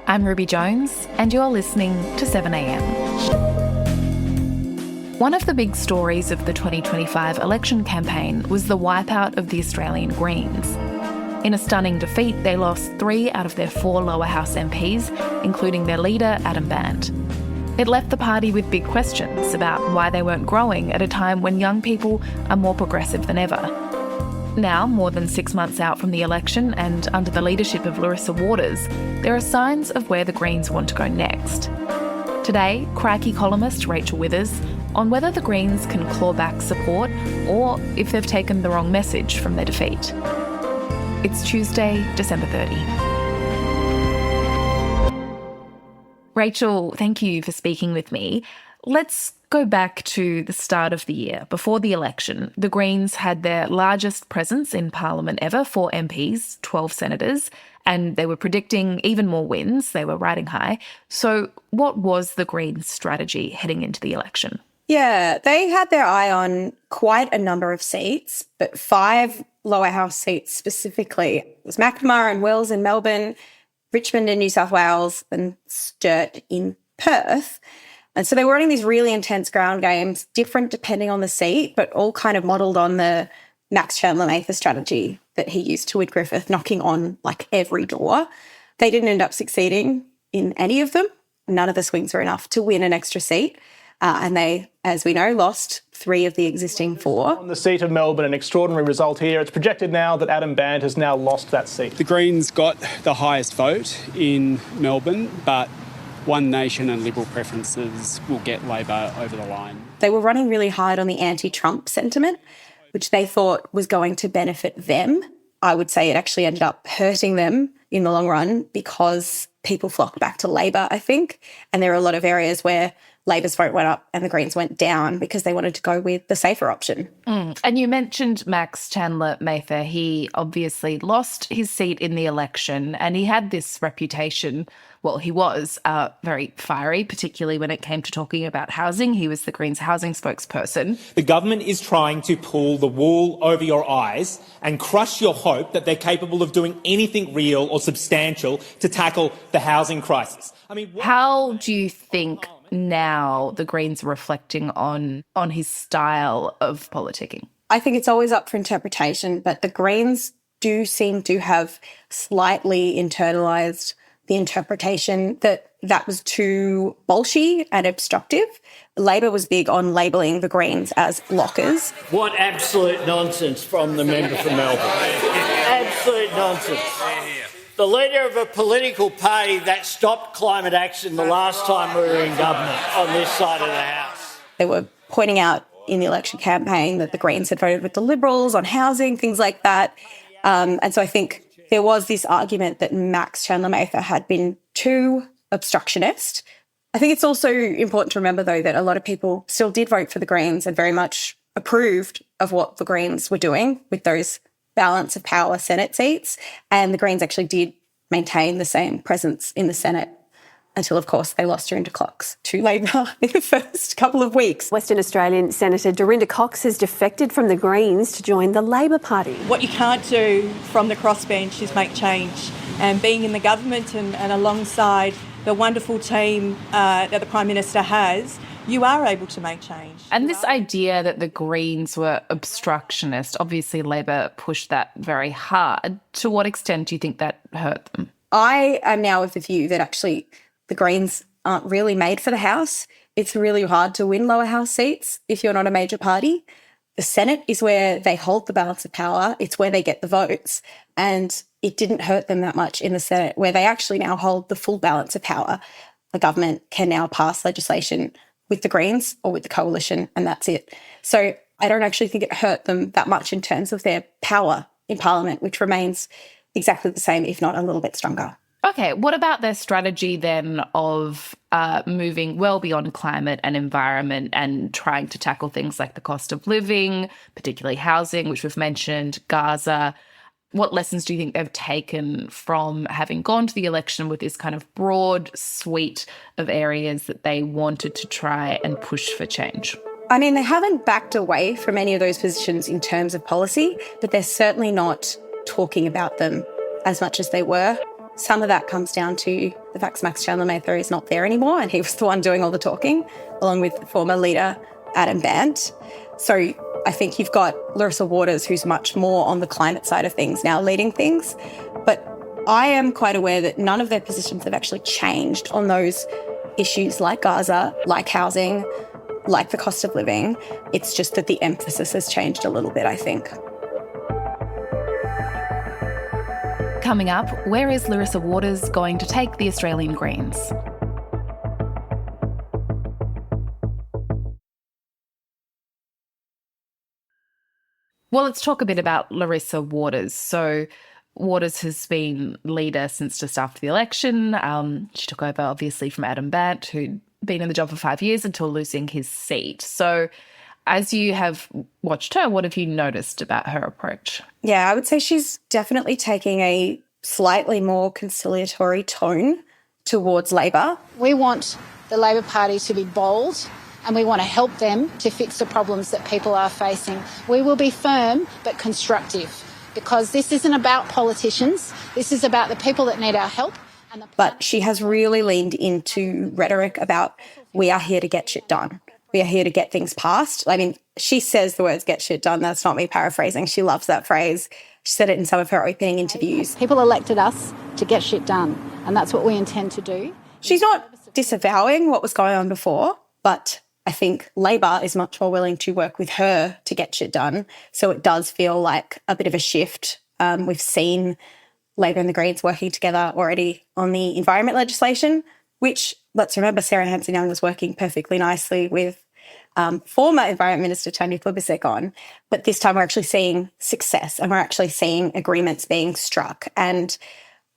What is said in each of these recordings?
I'm Ruby Jones, and you're listening to 7am. One of the big stories of the 2025 election campaign was the wipeout of the Australian Greens. In a stunning defeat, they lost 3 out of their 4 lower house MPs, including their leader, Adam Bandt. It left the party with big questions about why they weren't growing at a time when young people are more progressive than ever. Now, more than 6 months out from the election and under the leadership of Larissa Waters, there are signs of where the Greens want to go next. Today, Crikey columnist Rachel Withers on whether the Greens can claw back support or if they've taken the wrong message from their defeat. It's Tuesday, December 30. Rachel, thank you for speaking with me. Let's go back to the start of the year. Before the election, the Greens had their largest presence in Parliament ever, 4 MPs, 12 senators, and they were predicting even more wins. They were riding high. So what was the Greens' strategy heading into the election? Yeah, they had their eye on quite a number of seats, but 5 lower house seats specifically. It was Macnamara and Wells in Melbourne, Richmond in New South Wales, and Sturt in Perth. And so they were running these really intense ground games, different depending on the seat, but all kind of modelled on the Max Chandler-Mather strategy that he used to win Griffith, knocking on like every door. They didn't end up succeeding in any of them. None of the swings were enough to win an extra seat. And they, as we know, lost 3 of the existing 4. On the seat of Melbourne, an extraordinary result here. It's projected now that Adam Bandt has now lost that seat. The Greens got the highest vote in Melbourne, but One Nation and Liberal preferences will get Labor over the line. They were running really hard on the anti-Trump sentiment, which they thought was going to benefit them. I would say it actually ended up hurting them in the long run because people flocked back to Labor, I think. And there are a lot of areas where Labor's vote went up and the Greens went down because they wanted to go with the safer option. And you mentioned Max Chandler-Mather. He obviously lost his seat in the election and he had this reputation. Well, he was very fiery, particularly when it came to talking about housing. He was the Greens housing spokesperson. The government is trying to pull the wool over your eyes and crush your hope that they're capable of doing anything real or substantial to tackle the housing crisis. How do you think now the Greens are reflecting on his style of politicking? I think it's always up for interpretation, but the Greens do seem to have slightly internalised the interpretation that was too bolshy and obstructive. Labor was big on labelling the Greens as blockers. What absolute nonsense from the member from Melbourne. Absolute nonsense. The leader of a political party that stopped climate action the last time we were in government on this side of the House. They were pointing out in the election campaign that the Greens had voted with the Liberals on housing, things like that. And so I think there was this argument that Max Chandler-Mather had been too obstructionist. I think it's also important to remember, though, that a lot of people still did vote for the Greens and very much approved of what the Greens were doing with those balance of power Senate seats. And the Greens actually did maintain the same presence in the Senate until, of course, they lost during clocks to Labor in the first couple of weeks. Western Australian Senator Dorinda Cox has defected from the Greens to join the Labor Party. What you can't do from the crossbench is make change. And being in the government and alongside the wonderful team that the Prime Minister has, you are able to make change. And this idea that the Greens were obstructionist, obviously Labor pushed that very hard. To what extent do you think that hurt them? I am now of the view that actually the Greens aren't really made for the House. It's really hard to win lower house seats if you're not a major party. The Senate is where they hold the balance of power. It's where they get the votes. And it didn't hurt them that much in the Senate, where they actually now hold the full balance of power. The government can now pass legislation with the Greens or with the coalition, and that's it. So I don't actually think it hurt them that much in terms of their power in Parliament, which remains exactly the same, if not a little bit stronger. Okay, what about their strategy then of moving well beyond climate and environment and trying to tackle things like the cost of living, particularly housing, which we've mentioned, Gaza? What lessons do you think they've taken from having gone to the election with this kind of broad suite of areas that they wanted to try and push for change? I mean, they haven't backed away from any of those positions in terms of policy, but they're certainly not talking about them as much as they were. some of that comes down to the fact Max Chandler-Mather is not there anymore, and he was the one doing all the talking, along with the former leader, Adam Bandt. So I think you've got Larissa Waters, who's much more on the climate side of things now, leading things. But I am quite aware that none of their positions have actually changed on those issues like Gaza, like housing, like the cost of living. It's just that the emphasis has changed a little bit, I think. Coming up, where is Larissa Waters going to take the Australian Greens? Well, let's talk a bit about Larissa Waters. So Waters has been leader since just after the election. She took over, obviously, from Adam Bandt, who'd been in the job for 5 years until losing his seat. So as you have watched her, what have you noticed about her approach? Yeah, I would say she's definitely taking a slightly more conciliatory tone towards Labor. We want the Labor Party to be bold, and we want to help them to fix the problems that people are facing. We will be firm but constructive, because this isn't about politicians. This is about the people that need our help. But she has really leaned into rhetoric about, we are here to get shit done. We are here to get things passed. I mean, she says the words get shit done. That's not me paraphrasing. She loves that phrase. She said it in some of her opening interviews. People elected us to get shit done, and that's what we intend to do. She's not disavowing what was going on before, but I think Labor is much more willing to work with her to get shit done. So it does feel like a bit of a shift. We've seen Labor and the Greens working together already on the environment legislation, which, let's remember, Sarah Hanson-Young was working perfectly nicely with former Environment Minister Tanya Plibersek on. But this time we're actually seeing success, and we're actually seeing agreements being struck, and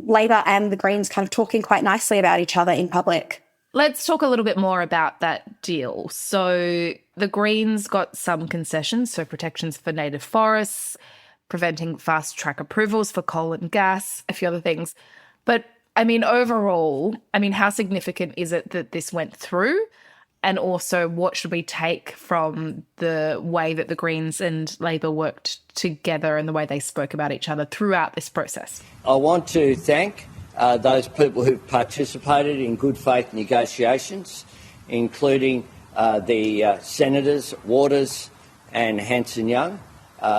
Labor and the Greens kind of talking quite nicely about each other in public. Let's talk a little bit more about that deal. So the Greens got some concessions, so protections for native forests, preventing fast-track approvals for coal and gas, a few other things. But, I mean, overall, how significant is it that this went through? And also, what should we take from the way that the Greens and Labor worked together and the way they spoke about each other throughout this process? I want to thank those people who participated in good faith negotiations, including the Senators Waters and Hanson-Young,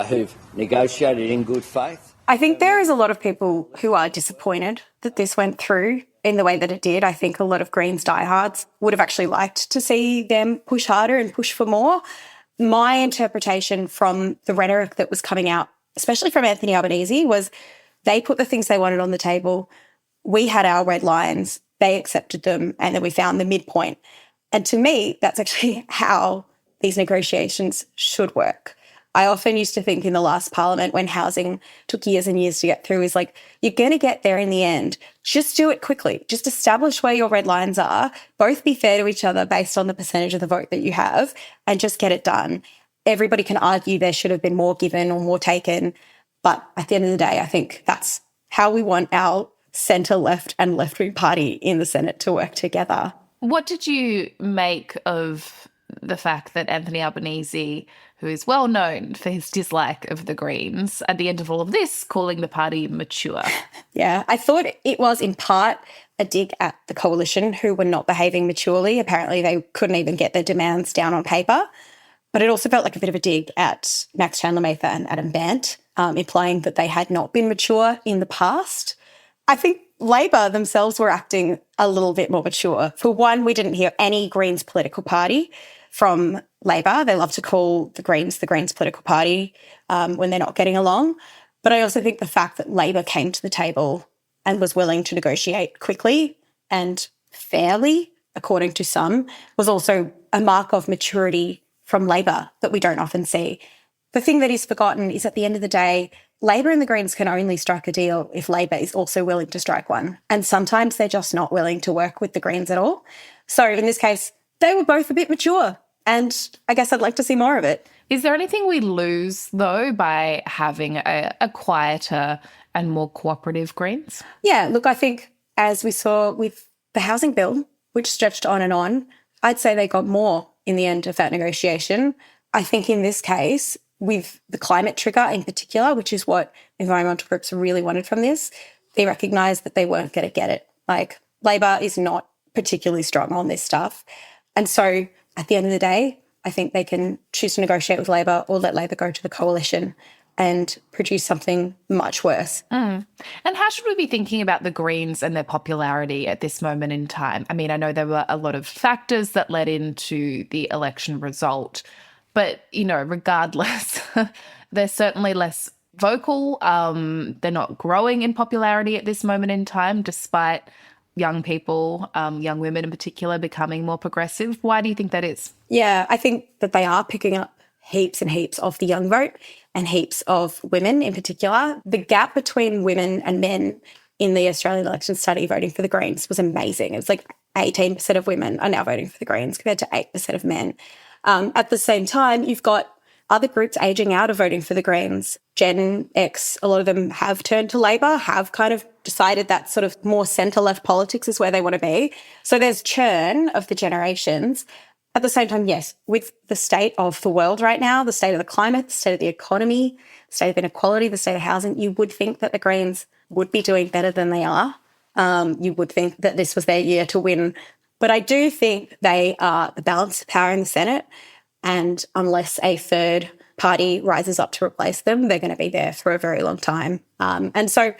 who've negotiated in good faith. I think there is a lot of people who are disappointed that this went through in the way that it did. I think a lot of Greens diehards would have actually liked to see them push harder and push for more. My interpretation from the rhetoric that was coming out, especially from Anthony Albanese, was they put the things they wanted on the table. We had our red lines, they accepted them, and then we found the midpoint. And to me, that's actually how these negotiations should work. I often used to think in the last parliament, when housing took years and years to get through, is like, you're going to get there in the end. Just do it quickly. Just establish where your red lines are. Both be fair to each other based on the percentage of the vote that you have, and just get it done. Everybody can argue there should have been more given or more taken. But at the end of the day, I think that's how we want our centre, left and left-wing party in the Senate to work together. What did you make of the fact that Anthony Albanese, who is well known for his dislike of the Greens, at the end of all of this, calling the party mature? Yeah, I thought it was in part a dig at the coalition, who were not behaving maturely. Apparently they couldn't even get their demands down on paper. But it also felt like a bit of a dig at Max Chandler-Mather and Adam Bandt, implying that they had not been mature in the past. I think Labor themselves were acting a little bit more mature. For one, we didn't hear any Greens political party from Labor. They love to call the Greens political party when they're not getting along. But I also think the fact that Labor came to the table and was willing to negotiate quickly and fairly, according to some, was also a mark of maturity from Labor that we don't often see. The thing that is forgotten is, at the end of the day, Labor and the Greens can only strike a deal if Labor is also willing to strike one. And sometimes they're just not willing to work with the Greens at all. So in this case, they were both a bit mature, and I guess I'd like to see more of it. Is there anything we lose, though, by having a quieter and more cooperative Greens? Yeah, look, I think as we saw with the housing bill, which stretched on, I'd say they got more in the end of that negotiation. I think in this case, with the climate trigger in particular, which is what environmental groups really wanted from this, he recognised that they weren't going to get it. Like, Labor is not particularly strong on this stuff. And so at the end of the day, I think they can choose to negotiate with Labor or let Labor go to the coalition and produce something much worse. And how should we be thinking about the Greens and their popularity at this moment in time? I mean, I know there were a lot of factors that led into the election result, but, you know, regardless, they're certainly less vocal. They're not growing in popularity at this moment in time, despite young people, young women in particular, becoming more progressive. Why do you think that is? Yeah, I think that they are picking up heaps and heaps of the young vote and heaps of women in particular. The gap between women and men in the Australian election study voting for the Greens was amazing. It was like 18% of women are now voting for the Greens compared to 8% of men. At the same time, you've got other groups aging out of voting for the Greens. Gen X, a lot of them have turned to Labor, have kind of decided that sort of more centre-left politics is where they want to be. So there's churn of the generations. At the same time, yes, with the state of the world right now, the state of the climate, the state of the economy, the state of inequality, the state of housing, you would think that the Greens would be doing better than they are. You would think that this was their year to win. But I do think they are the balance of power in the Senate, and unless a third party rises up to replace them, they're going to be there for a very long time. And so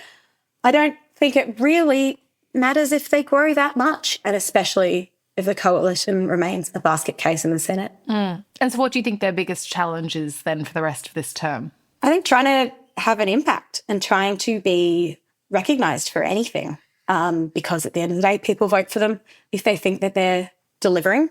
I don't think it really matters if they grow that much, and especially if the coalition remains a basket case in the Senate. And so what do you think their biggest challenge is then for the rest of this term? I think trying to have an impact and trying to be recognised for anything, because at the end of the day, people vote for them if they think that they're delivering.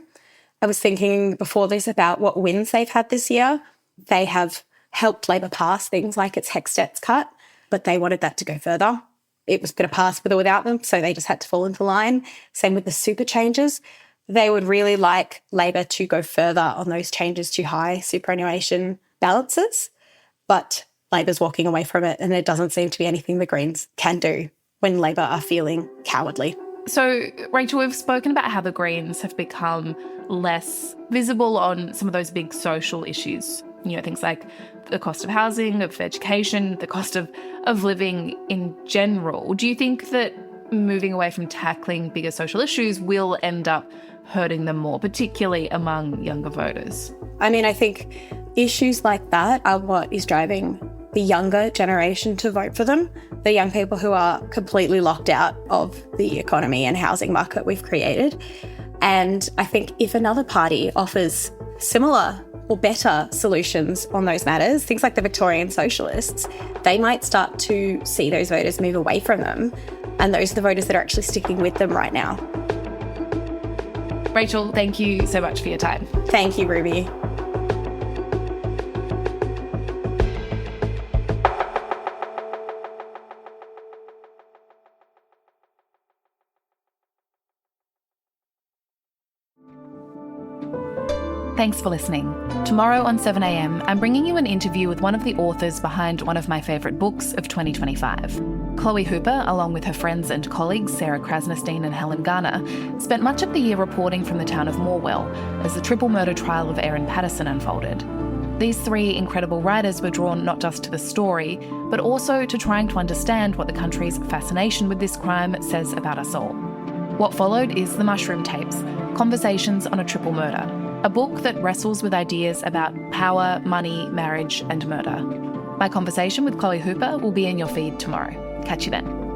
I was thinking before this about what wins they've had this year. They have helped Labor pass things like its HECS cut, but they wanted that to go further. It was going to pass with or without them, so they just had to fall into line. Same with the super changes. They would really like Labor to go further on those changes to high superannuation balances, but Labor's walking away from it, and there doesn't seem to be anything the Greens can do when Labor are feeling cowardly. So, Rachel, we've spoken about how the Greens have become less visible on some of those big social issues, you know, things like the cost of housing, of education, the cost of living in general. Do you think that moving away from tackling bigger social issues will end up hurting them more, particularly among younger voters? I mean, I think issues like that are what is driving the younger generation to vote for them, the young people who are completely locked out of the economy and housing market we've created. And I think if another party offers similar or better solutions on those matters, things like the Victorian Socialists, they might start to see those voters move away from them. And those are the voters that are actually sticking with them right now. Rachel, thank you so much for your time. Thank you, Ruby. Thanks for listening. Tomorrow on 7am, I'm bringing you an interview with one of the authors behind one of my favourite books of 2025. Chloe Hooper, along with her friends and colleagues Sarah Krasnostein and Helen Garner, spent much of the year reporting from the town of Morwell as the triple murder trial of Erin Patterson unfolded. These three incredible writers were drawn not just to the story, but also to trying to understand what the country's fascination with this crime says about us all. What followed is The Mushroom Tapes, Conversations on a Triple Murder, a book that wrestles with ideas about power, money, marriage and murder. My conversation with Chloe Hooper will be in your feed tomorrow. Catch you then.